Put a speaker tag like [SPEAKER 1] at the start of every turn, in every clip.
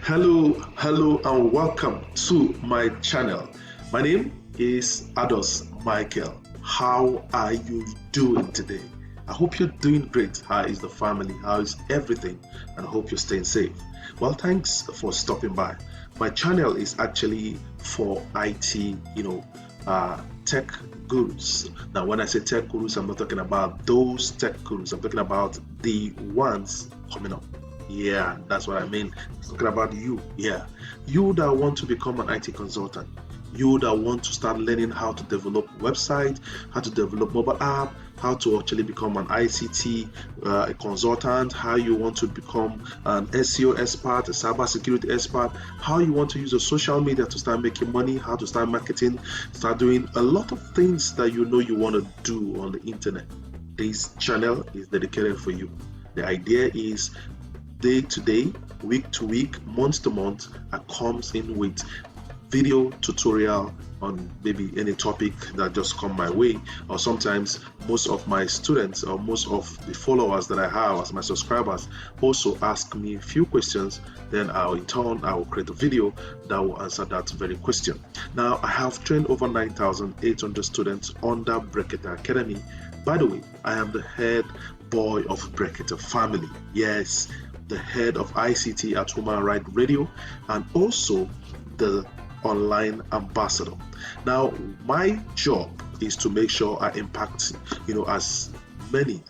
[SPEAKER 1] Hello, and welcome to my channel. My name is Ados Michael. How are you doing today? I hope you're doing great. How is the family? How is everything? And I hope you're staying safe. Well, thanks for stopping by. My channel is actually for IT, tech gurus. Now, when I say tech gurus, I'm not talking about those tech gurus. I'm talking about the ones coming up. Yeah, that's what I mean. Talking about you. Yeah, you that want to become an IT consultant, you that want to start learning how to develop website, how to develop mobile app, how to actually become an ICT a consultant, how you want to become an SEO expert, a cyber security expert, how you want to use your social media to start making money, how to start marketing, start doing a lot of things that you know you want to do on the internet. This channel is dedicated for you. The idea is day to day, week to week, month to month, I comes in with video tutorial on maybe any topic that just come my way, or sometimes most of my students or most of the followers that I have as my subscribers also ask me a few questions. Then in turn I will create a video that will answer that very question. Now I have trained over 9,800 students under Brekete Academy. By the way, I am the head boy of Brekete family. Yes, the head of ICT at Human Right Radio, and also the online ambassador. Now, my job is to make sure I impact, as many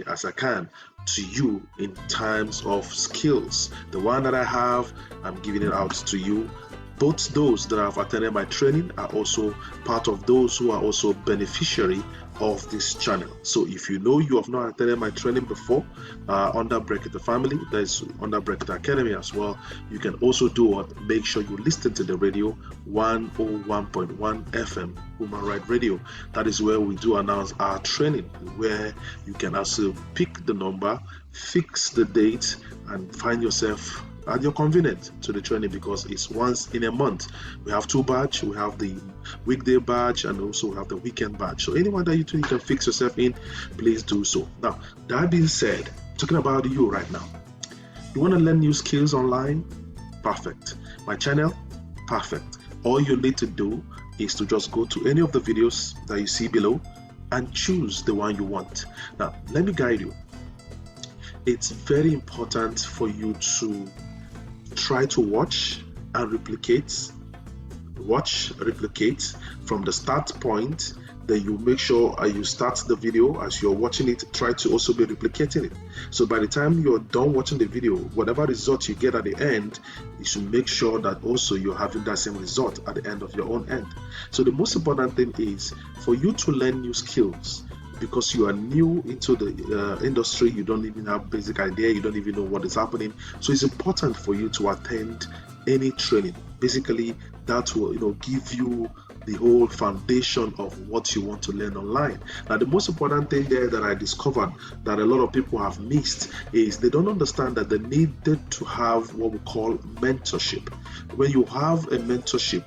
[SPEAKER 1] as I can to you in terms of skills. The one that I have, I'm giving it out to you. Both those that have attended my training are also part of those who are also beneficiary of this channel. So if you know you have not attended my training before under Brekete family, there's under Brekete Academy as well, you can also do what? Make sure you listen to the radio 101.1 FM Human Right Radio. That is where we do announce our training, where you can also pick the number, fix the date, and find yourself at your convenience to the training, because it's once in a month. We have two batch. We have the weekday batch and also we have the weekend batch. So anyone that you think you can fix yourself in, please do so. Now, that being said, talking about you right now. You want to learn new skills online? Perfect. My channel? Perfect. All you need to do is to just go to any of the videos that you see below and choose the one you want. Now, let me guide you. It's very important for you to try to watch replicate from the start point. Then you make sure you start the video. As you're watching it, try to also be replicating it. So by the time you're done watching the video, whatever result you get at the end, you should make sure that also you're having that same result at the end of your own end. So the most important thing is for you to learn new skills. Because you are new into the industry, you don't even have basic idea, you don't even know what is happening. So it's important for you to attend any training. Basically, that will give you the whole foundation of what you want to learn online. Now, the most important thing there that I discovered that a lot of people have missed is they don't understand that they needed to have what we call mentorship. When you have a mentorship,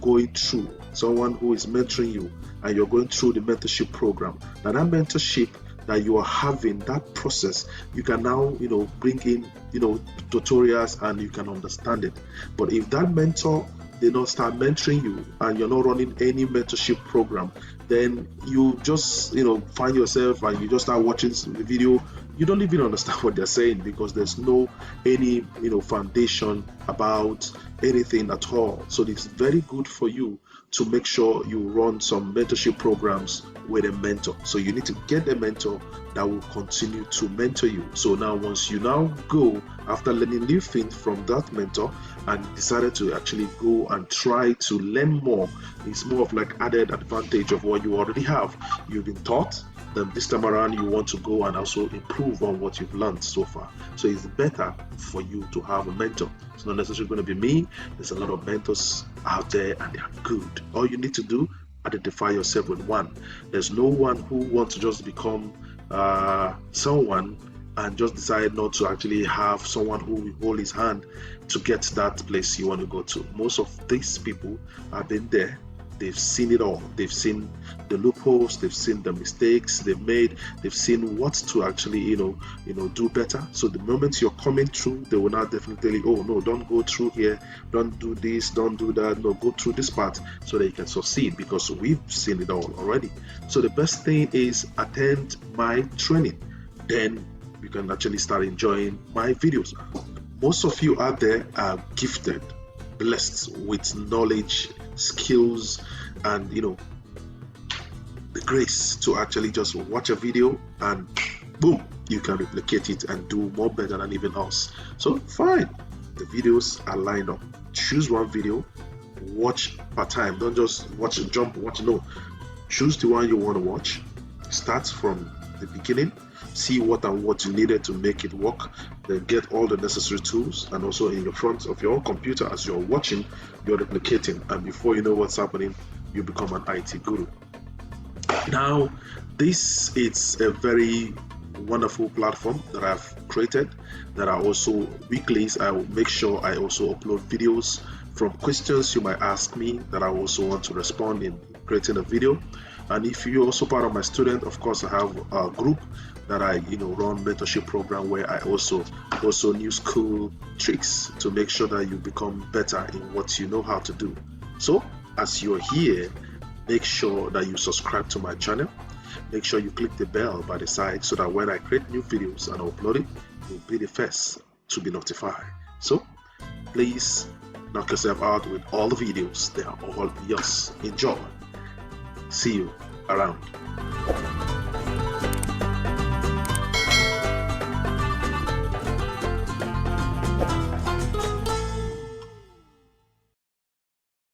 [SPEAKER 1] going through someone who is mentoring you, and you're going through the mentorship program. Now that mentorship that you are having, that process, you can now bring in tutorials and you can understand it. But if that mentor did not start mentoring you and you're not running any mentorship program, then you just find yourself and you just start watching the video. You don't even understand what they're saying, because there's no any foundation about anything at all. So it's very good for you to make sure you run some mentorship programs with a mentor. So you need to get a mentor that will continue to mentor you. So now once you now go after learning new things from that mentor and decided to actually go and try to learn more, it's more of like added advantage of what you already have. You've been taught, then this time around you want to go and also improve on what you've learned so far. So it's better for you to have a mentor. It's not necessarily going to be me. There's a lot of mentors out there and they are good. All you need to do, identify yourself with one. There's no one who wants to just become someone and just decide not to actually have someone who will hold his hand to get that place you want to go to. Most of these people have been there, they've seen it all. They've seen the loopholes, they've seen the mistakes they've made, they've seen what to actually do better. So the moment you're coming through, they will not definitely, oh no, don't go through here, don't do this, don't do that, no, go through this part, so that you can succeed, because we've seen it all already. So the best thing is attend my training, then you can actually start enjoying my videos. Most of you out there are gifted, blessed with knowledge, skills, and the grace to actually just watch a video and boom, you can replicate it and do more better than even us. So fine, the videos are lined up. Choose one video, watch per time. Don't just watch and jump, watch. No, choose the one you want to watch. Start from the beginning, see what you needed to make it work, then get all the necessary tools, and also in your front of your own computer as you're watching, you're replicating, and before you know what's happening, you become an IT guru. Now, this is a very wonderful platform that I've created. That are also weeklies. I will make sure I also upload videos from questions you might ask me that I also want to respond in creating a video. And if you're also part of my student, of course, I have a group that I run mentorship program where I also use cool tricks to make sure that you become better in what you know how to do. So as you're here, make sure that you subscribe to my channel. Make sure you click the bell by the side so that when I create new videos and upload it, you'll be the first to be notified. So please knock yourself out with all the videos. They are all yours. Enjoy. See you around.